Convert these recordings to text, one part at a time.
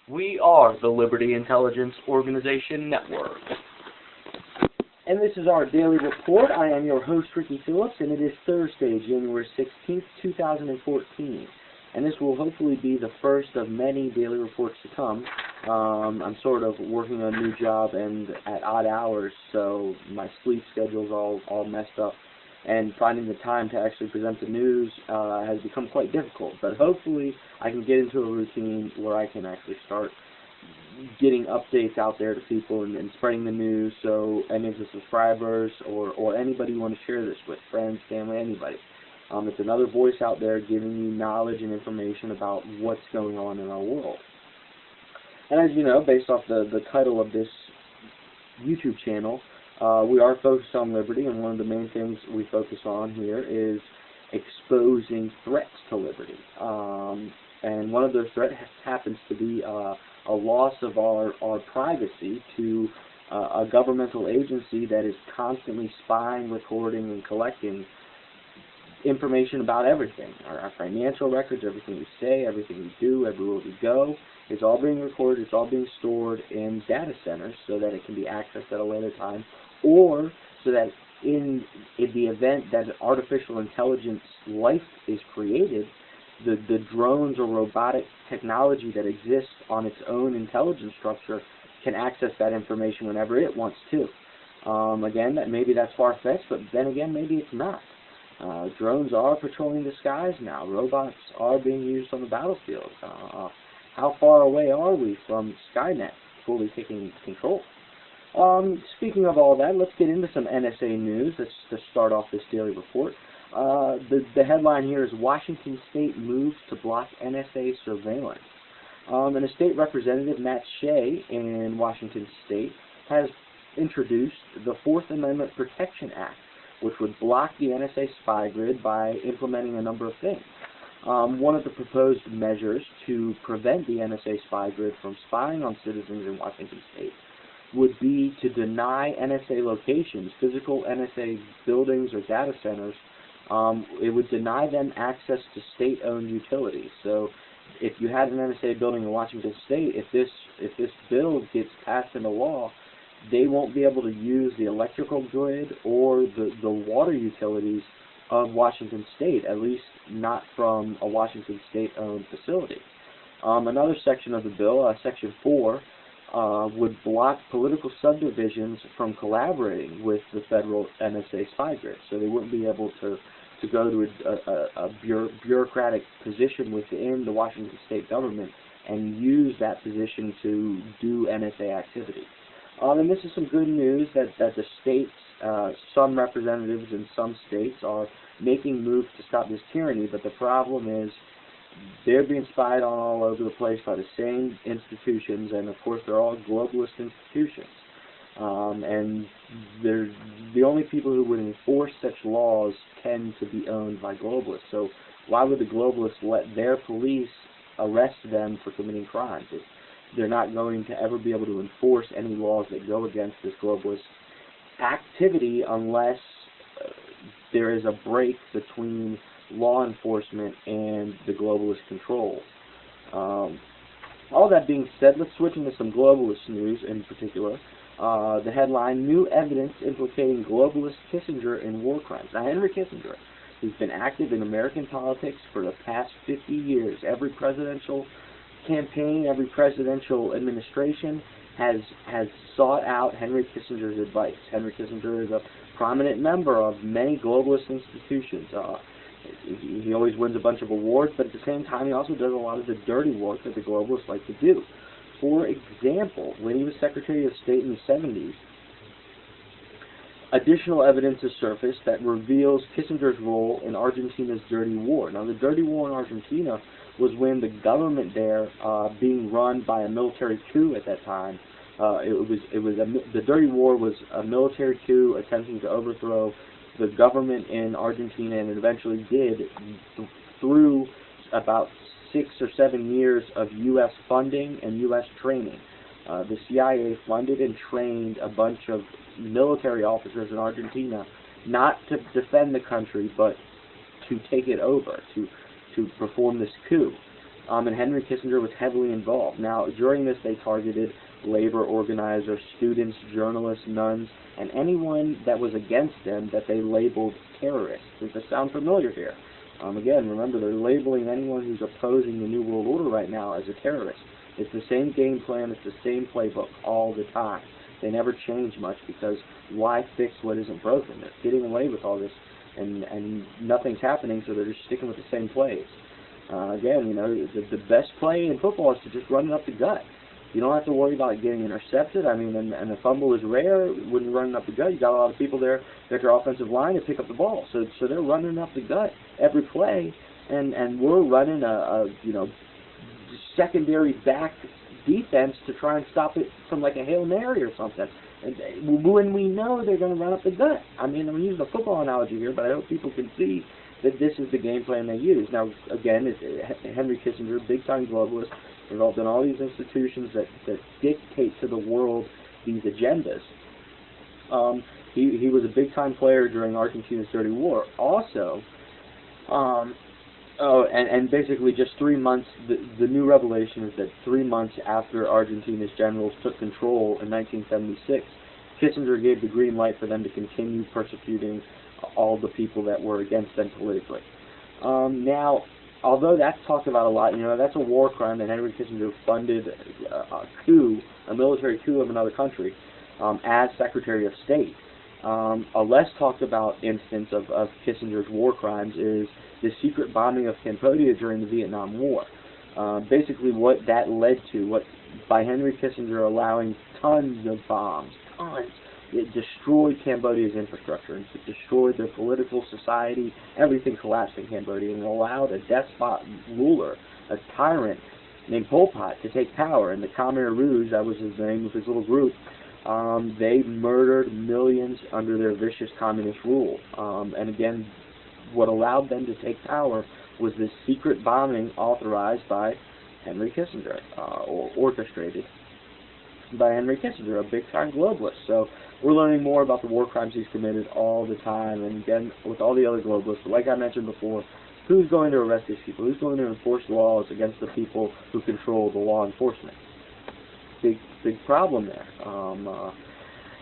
We are the Liberty Intelligence Organization Network. And this is our daily report. I am your host, Ricky Phillips, and it is Thursday, January 16th, 2014. And this will hopefully be the first of many daily reports to come. I'm sort of working on a new job and at odd hours, so my sleep schedule's all messed up. And finding the time to actually present the news has become quite difficult. But hopefully I can get into a routine where I can actually start getting updates out there to people and spreading the news, so any of the subscribers or anybody you want to share this with, friends, family, anybody. It's another voice out there giving you knowledge and information about what's going on in our world. And as you know, based off the title of this YouTube channel, we are focused on liberty, and one of the main things we focus on here is exposing threats to liberty. And one of those threats happens to be a loss of our privacy to a governmental agency that is constantly spying, recording, and collecting information about everything. Our financial records, everything we say, everything we do, everywhere we go. It's all being recorded, it's all being stored in data centers so that it can be accessed at a later time, or so that in the event that artificial intelligence life is created, the drones or robotic technology that exists on its own intelligence structure can access that information whenever it wants to. Again, maybe that's far-fetched, but then again, maybe it's not. Drones are patrolling the skies now. Robots are being used on the battlefield. How far away are we from Skynet fully taking control? Speaking of all that, let's get into some NSA news. Let's to start off this daily report. The headline here is Washington State moves to block NSA surveillance. And a state representative, Matt Shea, in Washington State, has introduced the Fourth Amendment Protection Act, which would block the NSA spy grid by implementing a number of things. One of the proposed measures to prevent the NSA spy grid from spying on citizens in Washington State would be to deny NSA locations, physical NSA buildings or data centers. It would deny them access to state-owned utilities. So if you had an NSA building in Washington State, if this bill gets passed into law, they won't be able to use the electrical grid or the water utilities of Washington State, at least not from a Washington State-owned facility. Another section of the bill, Section 4, would block political subdivisions from collaborating with the federal NSA spy grid. So they wouldn't be able to go to a bureaucratic position within the Washington State government and use that position to do NSA activity. And this is some good news that the states, some representatives in some states are making moves to stop this tyranny, but the problem is they're being spied on all over the place by the same institutions, and of course they're all globalist institutions. And they're the only people who would enforce such laws tend to be owned by globalists. So why would the globalists let their police arrest them for committing crimes? They're not going to ever be able to enforce any laws that go against this globalist activity unless there is a break between law enforcement and the globalist control. All that being said, let's switch into some globalist news in particular. The headline, New Evidence Implicating Globalist Kissinger in War Crimes. Now, Henry Kissinger, who's been active in American politics for the past 50 years, every presidential campaign, every presidential administration has sought out Henry Kissinger's advice. Henry Kissinger is a prominent member of many globalist institutions. He always wins a bunch of awards, but at the same time he also does a lot of the dirty work that the globalists like to do. For example, when he was Secretary of State in the 70s, additional evidence has surfaced that reveals Kissinger's role in Argentina's dirty war. Now, the dirty war in Argentina was when the government there, being run by a military coup at that time, the dirty war was a military coup attempting to overthrow the government in Argentina, and it eventually did through about 6 or 7 years of U.S. funding and U.S. training. The CIA funded and trained a bunch of military officers in Argentina not to defend the country, but to take it over, to perform this coup. and Henry Kissinger was heavily involved. Now, during this, they targeted labor organizers, students, journalists, nuns, and anyone that was against them that they labeled terrorists. Does this sound familiar here? Again, remember, they're labeling anyone who's opposing the New World Order right now as a terrorist. It's the same game plan, it's the same playbook all the time. They never change much because why fix what isn't broken? They're getting away with all this and nothing's happening, so they're just sticking with the same plays. Again, you know, the best play in football is to just run it up the gut. You don't have to worry about getting intercepted. I mean, and the fumble is rare when you're running up the gut. You got a lot of people there at your offensive line to pick up the ball, so they're running up the gut every play, and we're running a you know, secondary back defense to try and stop it from like a Hail Mary or something. And when we know they're going to run up the gut. I mean, I'm using a football analogy here, but I hope people can see that this is the game plan they use. Now, again, Henry Kissinger, big-time globalist, involved in all these institutions that dictate to the world these agendas. He was a big-time player during Argentina's dirty war. Also, and basically just 3 months, the new revelation is that 3 months after Argentina's generals took control in 1976, Kissinger gave the green light for them to continue persecuting all the people that were against them politically. Now, although that's talked about a lot, you know, that's a war crime that Henry Kissinger funded a military coup of another country, as Secretary of State. A less talked about instance of Kissinger's war crimes is the secret bombing of Cambodia during the Vietnam War. Basically what that led to, by Henry Kissinger allowing tons of bombs, it destroyed Cambodia's infrastructure, and it destroyed their political society, everything collapsed in Cambodia, and allowed a despot ruler, a tyrant named Pol Pot, to take power. And the Khmer Rouge, that was his name of his little group, they murdered millions under their vicious communist rule. And again, what allowed them to take power was this secret bombing authorized by Henry Kissinger, or orchestrated by Henry Kissinger, a big-time globalist. So we're learning more about the war crimes he's committed all the time, and again, with all the other globalists. But like I mentioned before, who's going to arrest these people? Who's going to enforce laws against the people who control the law enforcement? Big problem there.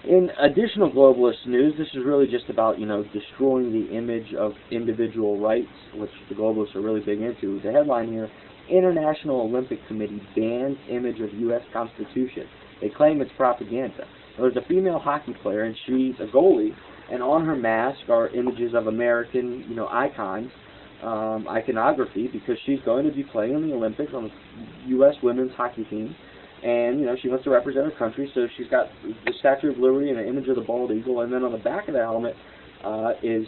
In additional globalist news, this is really just about, you know, destroying the image of individual rights, which the globalists are really big into. The headline here: International Olympic Committee bans image of U.S. Constitution. They claim it's propaganda. There's a female hockey player, and she's a goalie, and on her mask are images of American, you know, icons, iconography, because she's going to be playing in the Olympics on the U.S. women's hockey team. And, you know, she wants to represent her country, so she's got the Statue of Liberty and an image of the bald eagle, and then on the back of the helmet is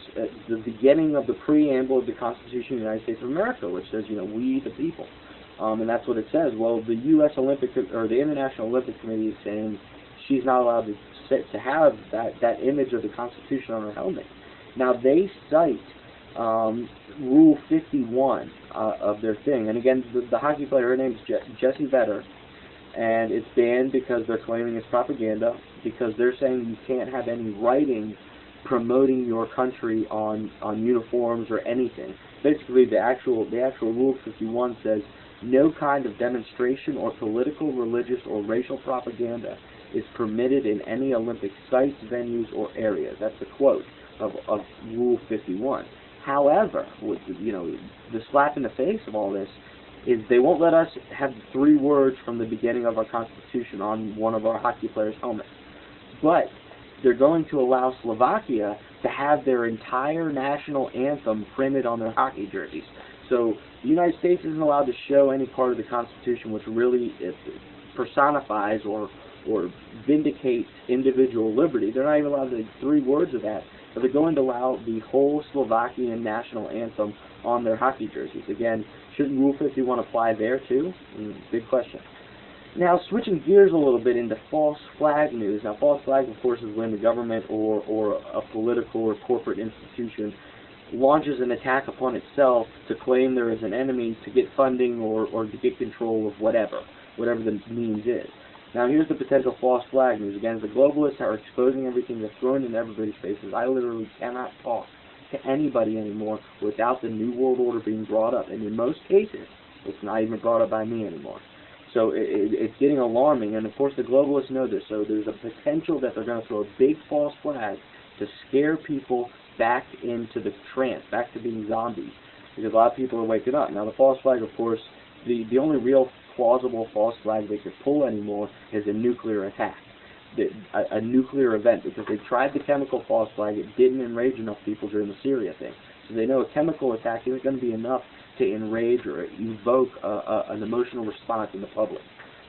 the beginning of the preamble of the Constitution of the United States of America, which says, you know, we the people. And that's what it says. Well, the U.S. Olympic, or the International Olympic Committee is saying she's not allowed to have that image of the Constitution on her helmet. Now, they cite Rule 51 of their thing. And again, the hockey player, her name is Jessie Vedder. And it's banned because they're claiming it's propaganda, because they're saying you can't have any writing promoting your country on uniforms or anything. Basically, the actual Rule 51 says no kind of demonstration or political, religious, or racial propaganda is permitted in any Olympic sites, venues, or areas. That's the quote of Rule 51. However, with, you know, the slap in the face of all this is they won't let us have 3 words from the beginning of our Constitution on one of our hockey players' helmets. But they're going to allow Slovakia to have their entire national anthem printed on their hockey jerseys. So the United States isn't allowed to show any part of the Constitution which really personifies or vindicates individual liberty. They're not even allowed to 3 words of that, but they're going to allow the whole Slovakian national anthem on their hockey jerseys. Again, shouldn't Rule 51 apply there too? Big question. Now, switching gears a little bit into false flag news. Now, false flag, of course, is when the government or a political or corporate institution launches an attack upon itself to claim there is an enemy, to get funding or to get control of whatever the means is. Now, here's the potential false flag news. Again, the globalists are exposing everything. They're throwing it in everybody's faces. I literally cannot talk to anybody anymore without the New World Order being brought up. And in most cases, It's not even brought up by me anymore. So it's getting alarming, and of course the globalists know this, so there's a potential that they're going to throw a big false flag to scare people back into the trance, back to being zombies, because a lot of people are waking up. Now the false flag, of course, the only real plausible false flag they could pull anymore is a nuclear attack, a nuclear event, because they tried the chemical false flag. It didn't enrage enough people during the Syria thing. So they know a chemical attack isn't going to be enough to enrage or evoke an emotional response in the public.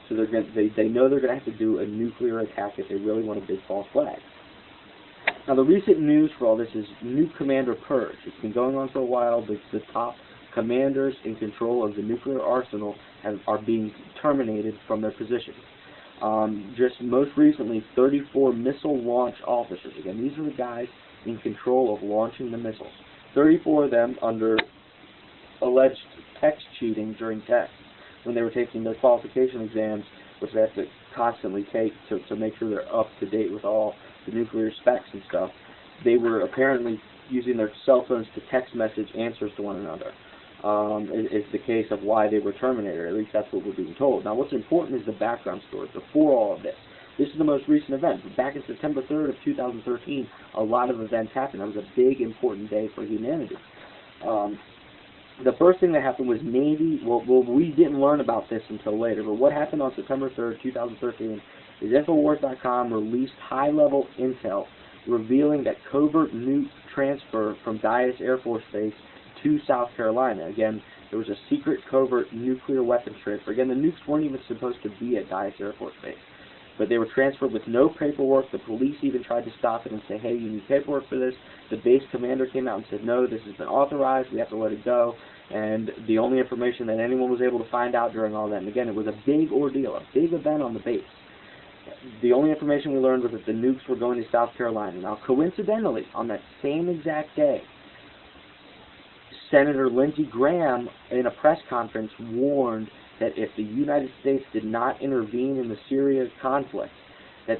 So they know they're going to have to do a nuclear attack if they really want a big false flag. Now the recent news for all this is Nuke Commander Purge. It's been going on for a while. The top commanders in control of the nuclear arsenal are being terminated from their positions. Just most recently, 34 missile launch officers. Again, these are the guys in control of launching the missiles. 34 of them under alleged text cheating during tests when they were taking their qualification exams, which they have to constantly take to make sure they're up to date with all the nuclear specs and stuff. They were apparently using their cell phones to text message answers to one another. It's the case of why they were terminated. At least that's what we're being told. Now what's important is the background story before all of this. This is the most recent event. Back in September 3rd of 2013, a lot of events happened. That was a big, important day for humanity. The first thing that happened was Navy. Well, we didn't learn about this until later, but what happened on September 3rd, 2013 is Infowars.com released high-level intel revealing that covert nuke transfer from Dyess Air Force Base to South Carolina. Again, there was a secret covert nuclear weapons transfer. Again, the nukes weren't even supposed to be at Dyess Air Force Base, but they were transferred with no paperwork. The police even tried to stop it and say, hey, you need paperwork for this. The base commander came out and said, no, this has been authorized, we have to let it go. And the only information that anyone was able to find out during all that, and again, it was a big ordeal, a big event on the base. The only information we learned was that the nukes were going to South Carolina. Now, coincidentally, on that same exact day, Senator Lindsey Graham, in a press conference, warned that if the United States did not intervene in the Syria conflict, that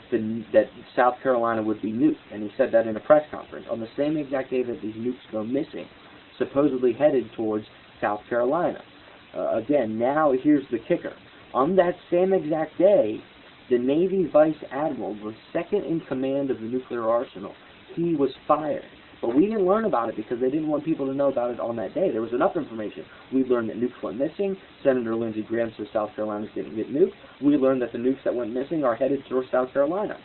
South Carolina would be nuked. And he said that in a press conference on the same exact day that these nukes go missing, supposedly headed towards South Carolina. Again, now here's the kicker. On that same exact day, the Navy Vice Admiral, the second in command of the nuclear arsenal, he was fired. But we didn't learn about it because they didn't want people to know about it on that day. There was enough information. We learned that nukes went missing. Senator Lindsey Graham says South Carolina's didn't get nuked. We learned that the nukes that went missing are headed towards South Carolina.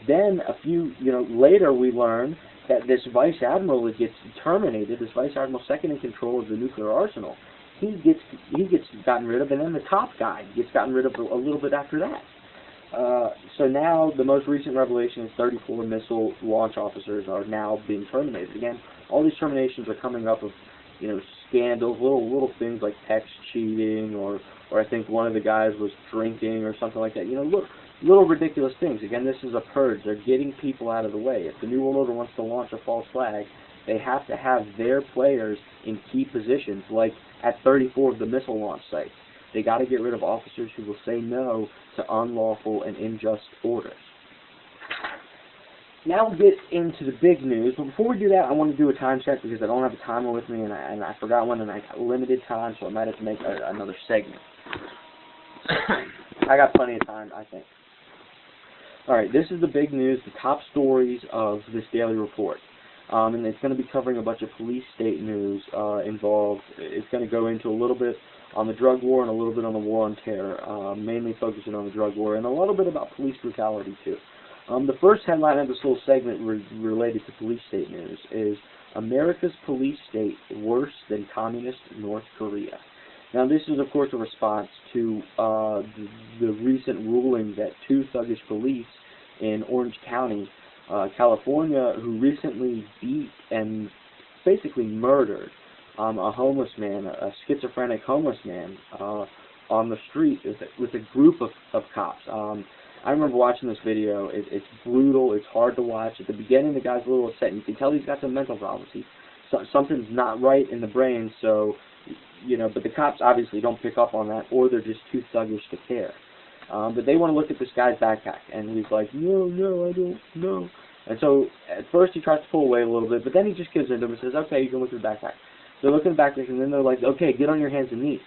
Then a few, later we learned that this Vice Admiral that gets terminated, this Vice Admiral second in control of the nuclear arsenal, he gets gotten rid of, and then the top guy gets gotten rid of a little bit after that. So now the most recent revelation is 34 missile launch officers are now being terminated. Again, all these terminations are coming up of, scandals, little things like text cheating, or I think one of the guys was drinking or something like that. Little ridiculous things. Again, this is a purge. They're getting people out of the way. If the New World Order wants to launch a false flag, they have to have their players in key positions, like at 34 of the missile launch sites. They got to get rid of officers who will say no to unlawful and unjust orders. Now we'll get into the big news, but before we do that, I want to do a time check because I don't have a timer with me, and I forgot one, and I got limited time, so I might have to make another segment. I got plenty of time, I think. Alright, this is the big news, the top stories of this daily report. And it's going to be covering a bunch of police state news involved. It's going to go into a little bit on the drug war and a little bit on the war on terror, mainly focusing on the drug war, and a little bit about police brutality too. The first headline of this little segment related to police state news is America's police state worse than communist North Korea. Now this is of course a response to the recent ruling that two thuggish police in Orange County, California, who recently beat and basically murdered a homeless man, a schizophrenic homeless man, on the street with a group of cops. I remember watching this video. It's brutal. It's hard to watch. At the beginning, the guy's a little upset. You can tell he's got some mental problems. Something's not right in the brain, so, but the cops obviously don't pick up on that, or they're just too thuggish to care. But they want to look at this guy's backpack, and he's like, no, I don't know. And so, at first he tries to pull away a little bit, but then he just gives in to them and says, okay, you can look at the backpack. They're looking at the backpack, and then they're like, okay, get on your hands and knees.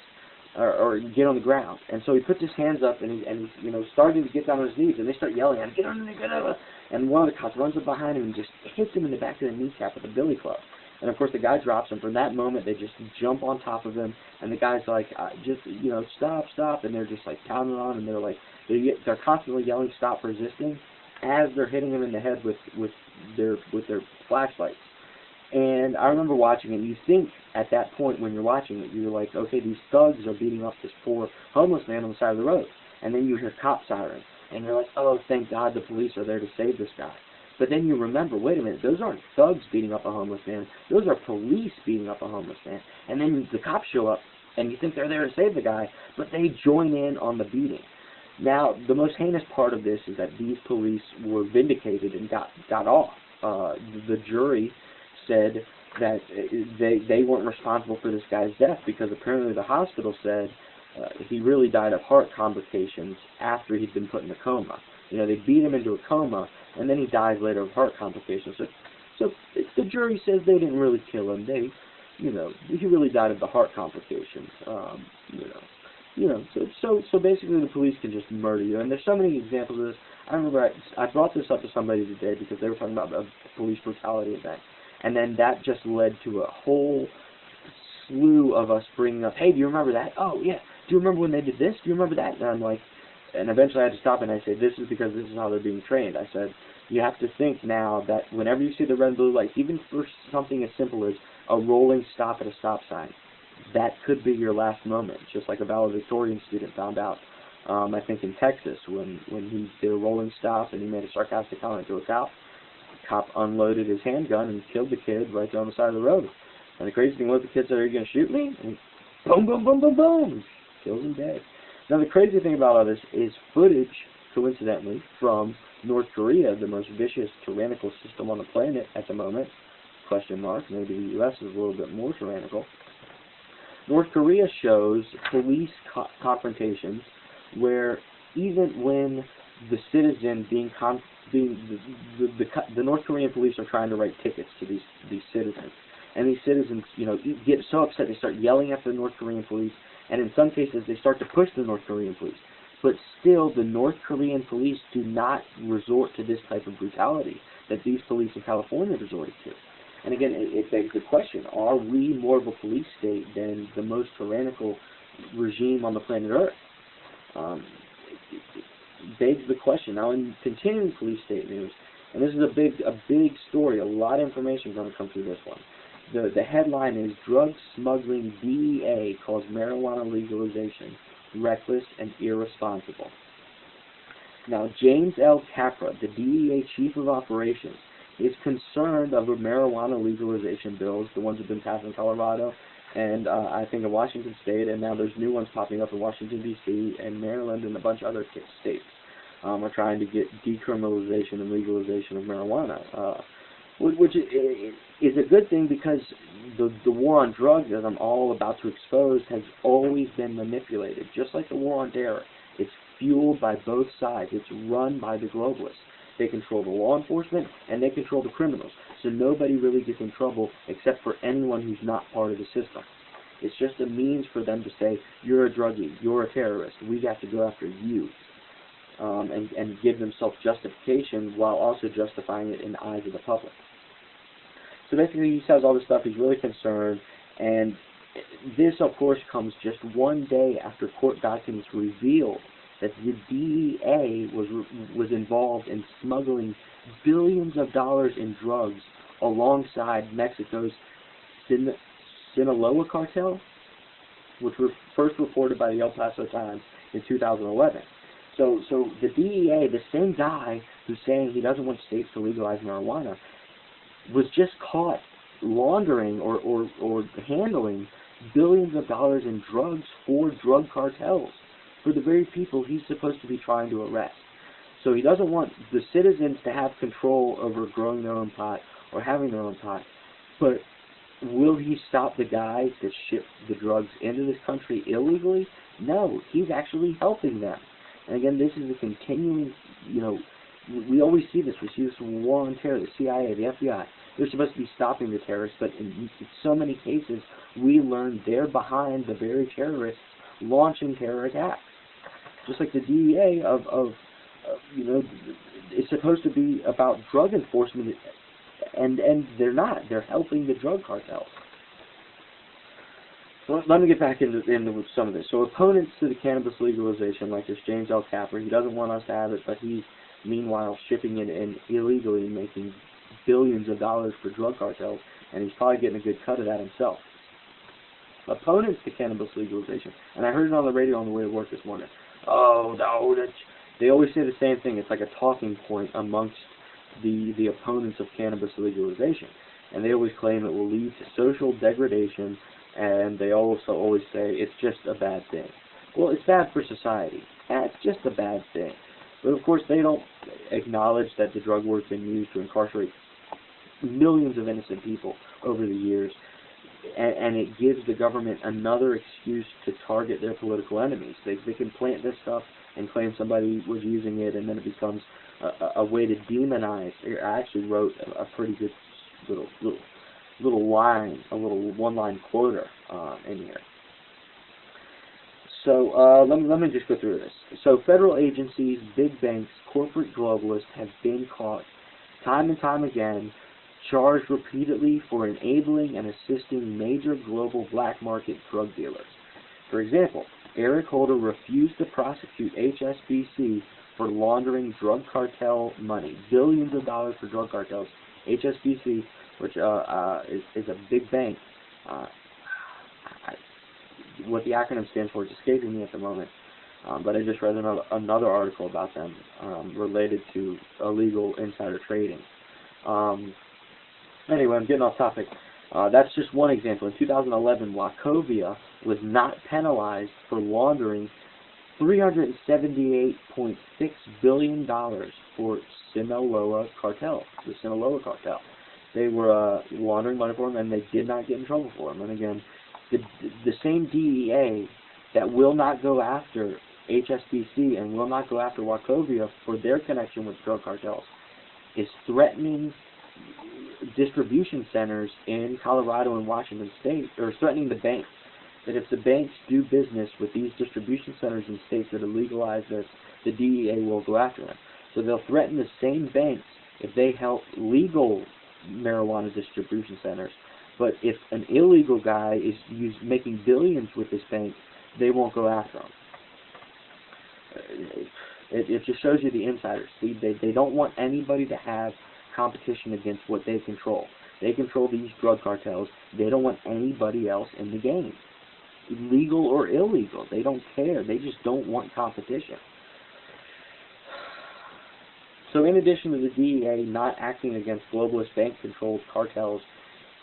or get on the ground. And so he puts his hands up, and he's you know, starting to get down on his knees, and they start yelling at him, get on the ground. And one of the cops runs up behind him and just hits him in the back of the kneecap with a billy club. And of course the guy drops him. From that moment, they just jump on top of him, and the guy's like, just, you know, stop, stop, and they're just like pounding on, and they're like, they're constantly yelling, stop resisting, as they're hitting him in the head with their flashlights. And I remember watching it, and you think at that point when you're watching it, you're like, okay, these thugs are beating up this poor homeless man on the side of the road. And then you hear cop sirens, and you're like, oh, thank God the police are there to save this guy. But then you remember, wait a minute, those aren't thugs beating up a homeless man. Those are police beating up a homeless man. And then the cops show up, and you think they're there to save the guy, but they join in on the beating. Now, the most heinous part of this is that these police were vindicated and got off. The jury said that they weren't responsible for this guy's death because apparently the hospital said he really died of heart complications after he'd been put in a coma. You know, they beat him into a coma, and then he dies later of heart complications. So the jury says they didn't really kill him. You know, he really died of the heart complications. So basically the police can just murder you. And there's so many examples of this. I remember I brought this up to somebody today because they were talking about a police brutality event. And then that just led to a whole slew of us bringing up, hey, do you remember that? Oh, yeah. Do you remember when they did this? Do you remember that? And I'm like, and eventually I had to stop and I said, this is because this is how they're being trained. I said, you have to think now that whenever you see the red and blue lights, even for something as simple as a rolling stop at a stop sign, that could be your last moment, just like a valedictorian student found out, I think in Texas, when he did a rolling stop and he made a sarcastic comment to a cop. The cop unloaded his handgun and killed the kid right there on the side of the road. And the crazy thing was, the kid said, are you going to shoot me? And he, boom, boom, boom, boom, boom, kills him dead. Now the crazy thing about all this is footage, coincidentally, from North Korea, the most vicious, tyrannical system on the planet at the moment, question mark, maybe the U.S. is a little bit more tyrannical. North Korea shows police confrontations where even when the citizen the North Korean police are trying to write tickets to these citizens, and these citizens, you know, get so upset they start yelling at the North Korean police, and in some cases they start to push the North Korean police. But still, the North Korean police do not resort to this type of brutality that these police in California resorted to. And again, it begs the question, are we more of a police state than the most tyrannical regime on the planet Earth? It begs the question. Now, in continuing police state news, and this is a big story, a lot of information going to come through this one. The headline is, Drug Smuggling DEA Calls Marijuana Legalization Reckless and Irresponsible. Now, James L. Capra, the DEA Chief of Operations, is concerned over marijuana legalization bills, the ones that have been passed in Colorado, and I think in Washington State, and now there's new ones popping up in Washington, D.C., and Maryland, and a bunch of other states are trying to get decriminalization and legalization of marijuana, which is a good thing because the war on drugs, as I'm all about to expose, has always been manipulated, just like the war on terror. It's fueled by both sides. It's run by the globalists. They control the law enforcement, and they control the criminals. So nobody really gets in trouble except for anyone who's not part of the system. It's just a means for them to say, you're a druggie, you're a terrorist, we have to go after you. And give themselves justification while also justifying it in the eyes of the public. So basically he says all this stuff, he's really concerned, and this of course comes just one day after court documents revealed that the DEA was involved in smuggling billions of dollars in drugs alongside Mexico's Sinaloa cartel, which were first reported by the El Paso Times in 2011. So the DEA, the same guy who's saying he doesn't want states to legalize marijuana, was just caught laundering or handling billions of dollars in drugs for drug cartels, for the very people he's supposed to be trying to arrest. So he doesn't want the citizens to have control over growing their own pot or having their own pot, but will he stop the guys that ship the drugs into this country illegally? No, he's actually helping them. And again, this is a continuing, you know, we always see this. We see this in war on terror, the CIA, the FBI. They're supposed to be stopping the terrorists, but in so many cases, we learn they're behind the very terrorists launching terrorist acts. Just like the DEA you know, is supposed to be about drug enforcement, and they're not. They're helping the drug cartels. So let me get back into some of this. So opponents to the cannabis legalization, like this James L. Capper, he doesn't want us to have it, but he's meanwhile shipping it in illegally, making billions of dollars for drug cartels, and he's probably getting a good cut of that himself. Opponents to cannabis legalization, and I heard it on the radio on the way to work this morning. Oh, no, they always say the same thing. It's like a talking point amongst the opponents of cannabis legalization, and they always claim it will lead to social degradation, and they also always say it's just a bad thing. Well, it's bad for society. It's just a bad thing. But of course, they don't acknowledge that the drug war's been used to incarcerate millions of innocent people over the years, and it gives the government another excuse to target their political enemies. They can plant this stuff and claim somebody was using it, and then it becomes a way to demonize. I actually wrote a pretty good little line, a little one-line quoter in here. So let me just go through this. So federal agencies, big banks, corporate globalists have been caught time and time again, charged repeatedly for enabling and assisting major global black market drug dealers. For example, Eric Holder refused to prosecute HSBC for laundering drug cartel money, billions of dollars for drug cartels. HSBC, which is a big bank. What the acronym stands for is escaping me at the moment, but I just read another article about them related to illegal insider trading. Anyway, I'm getting off topic. That's just one example. In 2011, Wachovia was not penalized for laundering $378.6 billion for Sinaloa cartel, the Sinaloa cartel. They were laundering money for them, and they did not get in trouble for them. And again, the same DEA that will not go after HSBC and will not go after Wachovia for their connection with drug cartels is threatening distribution centers in Colorado and Washington State, or threatening the banks, that if the banks do business with these distribution centers in states that have legalized this, the DEA will go after them. So they'll threaten the same banks if they help legal marijuana distribution centers. But if an illegal guy is making billions with this bank, they won't go after him. It just shows you the insiders. They don't want anybody to have competition against what they control. They control these drug cartels. They don't want anybody else in the game, legal or illegal. They don't care. They just don't want competition. So in addition to the DEA not acting against globalist bank-controlled cartels,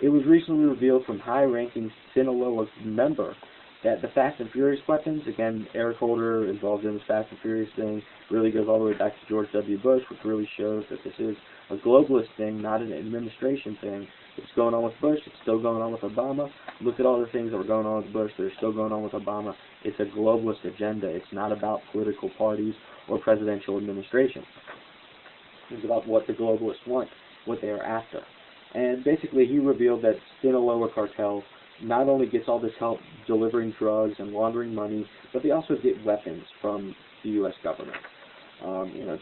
it was recently revealed from high-ranking Sinaloa member that the Fast and Furious weapons, again, Eric Holder involved in this Fast and Furious thing, really goes all the way back to George W. Bush, which really shows that this is a globalist thing, not an administration thing. It's going on with Bush. It's still going on with Obama. Look at all the things that were going on with Bush. They're still going on with Obama. It's a globalist agenda. It's not about political parties or presidential administration. It's about what the globalists want, what they are after. And basically, he revealed that Sinaloa cartel not only gets all this help delivering drugs and laundering money, but they also get weapons from the U.S. government.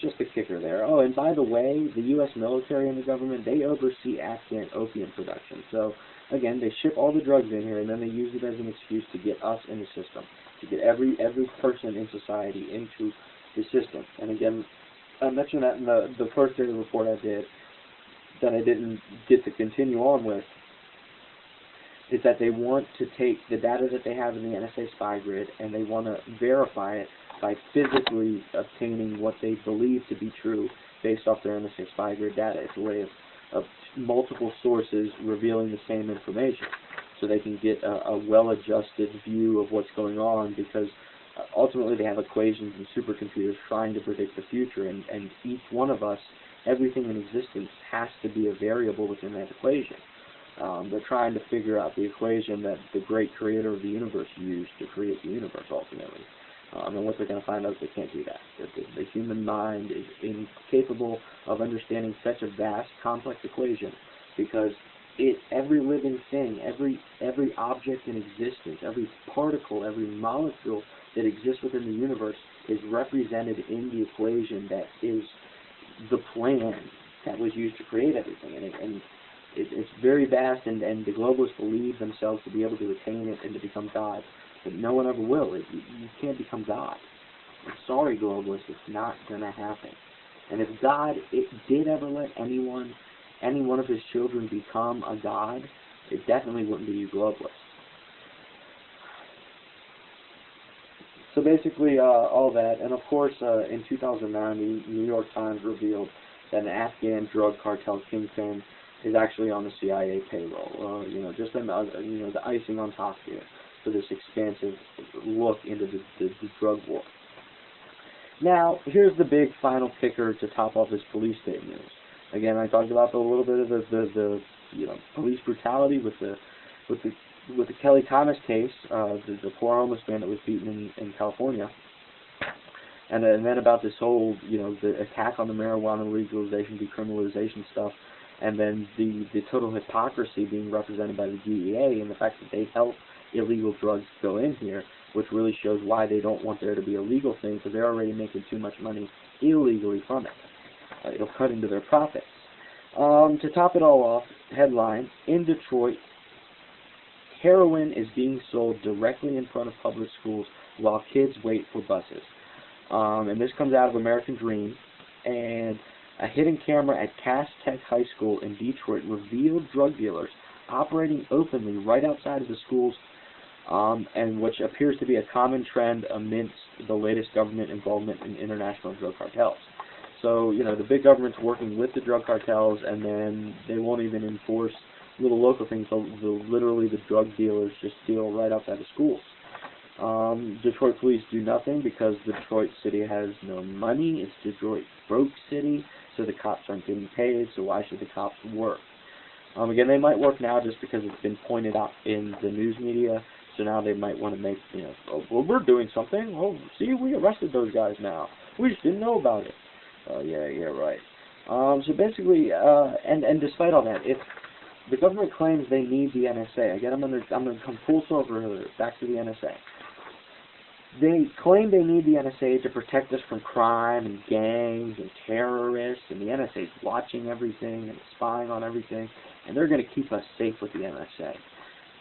Just the kicker there. Oh, and by the way, the U.S. military and the government, they oversee Afghan opium production. So, again, they ship all the drugs in here, and then they use it as an excuse to get us in the system, to get every person in society into the system. And again, I mentioned that in the first day of the report I did, that I didn't get to continue on with, is that they want to take the data that they have in the NSA spy grid and they want to verify it by physically obtaining what they believe to be true based off their NSA spy grid data. It's a way of multiple sources revealing the same information so they can get a well-adjusted view of what's going on, because ultimately they have equations and supercomputers trying to predict the future, and each one of us, everything in existence has to be a variable within that equation. They're trying to figure out the equation that the great creator of the universe used to create the universe, ultimately. And what they're going to find out is they can't do that. The human mind is incapable of understanding such a vast, complex equation, because every living thing, every object in existence, every particle, every molecule that exists within the universe is represented in the equation that is the plan that was used to create everything. And it's very vast, and the globalists believe themselves to be able to attain it and to become God. But no one ever will. You can't become God. I'm sorry, globalists, it's not going to happen. And if God did ever let any one of his children become a God, it definitely wouldn't be you globalists. So basically, all that, and of course, in 2009, the New York Times revealed that an Afghan drug cartel kingpin is actually on the CIA payroll. Just the icing on top here for this expansive look into the drug war. Now, here's the big final kicker to top off this police state news. Again, I talked about a little bit of the police brutality with the Kelly Thomas case, the poor homeless man that was beaten in California, and then about this whole the attack on the marijuana legalization, decriminalization stuff, and then the total hypocrisy being represented by the DEA and the fact that they help illegal drugs go in here, which really shows why they don't want there to be a legal thing, because they're already making too much money illegally from it. It'll cut into their profits. To top it all off, headline, in Detroit, heroin is being sold directly in front of public schools while kids wait for buses. And this comes out of American Dream. And a hidden camera at Cass Tech High School in Detroit revealed drug dealers operating openly right outside of the schools, and which appears to be a common trend amidst the latest government involvement in international drug cartels. So, the big government's working with the drug cartels, and then they won't even enforce little local things, so literally the drug dealers just deal right outside the schools. Detroit police do nothing because Detroit City has no money. It's Detroit broke city, so the cops aren't getting paid, so why should the cops work? Again, they might work now just because it's been pointed out in the news media, so now they might want to make, oh, well, we're doing something. Oh, see, we arrested those guys now. We just didn't know about it. Yeah, right. So basically, and despite all that, if the government claims they need the NSA, again, I'm going to come full circle back to the NSA. They claim they need the NSA to protect us from crime and gangs and terrorists, and the NSA is watching everything and spying on everything, and they're going to keep us safe with the NSA.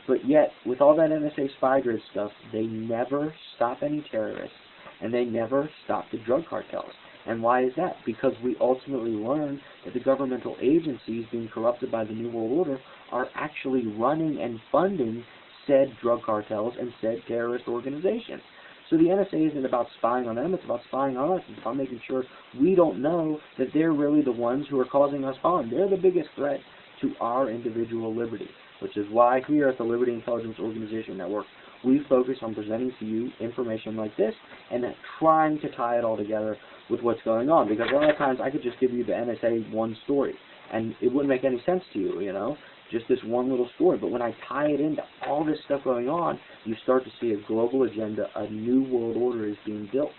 But yet, with all that NSA spy grid stuff, they never stop any terrorists, and they never stop the drug cartels. And why is that? Because we ultimately learn that the governmental agencies being corrupted by the New World Order are actually running and funding said drug cartels and said terrorist organizations. So the NSA isn't about spying on them, it's about spying on us. It's about making sure we don't know that they're really the ones who are causing us harm. They're the biggest threat to our individual liberty, which is why here at the Liberty Intelligence Organization Network, we focus on presenting to you information like this and then trying to tie it all together with what's going on. Because a lot of times I could just give you the NSA one story, and it wouldn't make any sense to you, just this one little story. But when I tie it into all this stuff going on, you start to see a global agenda, a new world order is being built,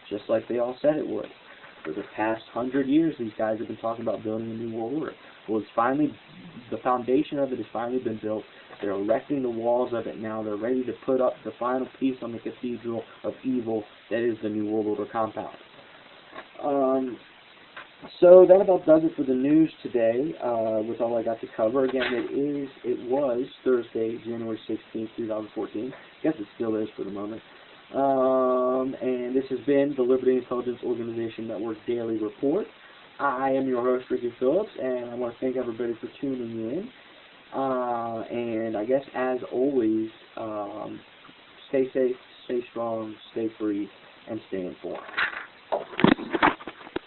just like they all said it would. For the past 100 years, these guys have been talking about building a new world order. Well, it's finally, the foundation of it has finally been built. They're erecting the walls of it now. They're ready to put up the final piece on the cathedral of evil that is the New World Order compound. So that about does it for the news today, with all I got to cover. Again, it was Thursday, January 16th, 2014. I guess it still is for the moment. And this has been the Liberty Intelligence Organization Network Daily Report. I am your host, Ricky Phillips, and I want to thank everybody for tuning in. And I guess, as always, stay safe, stay strong, stay free.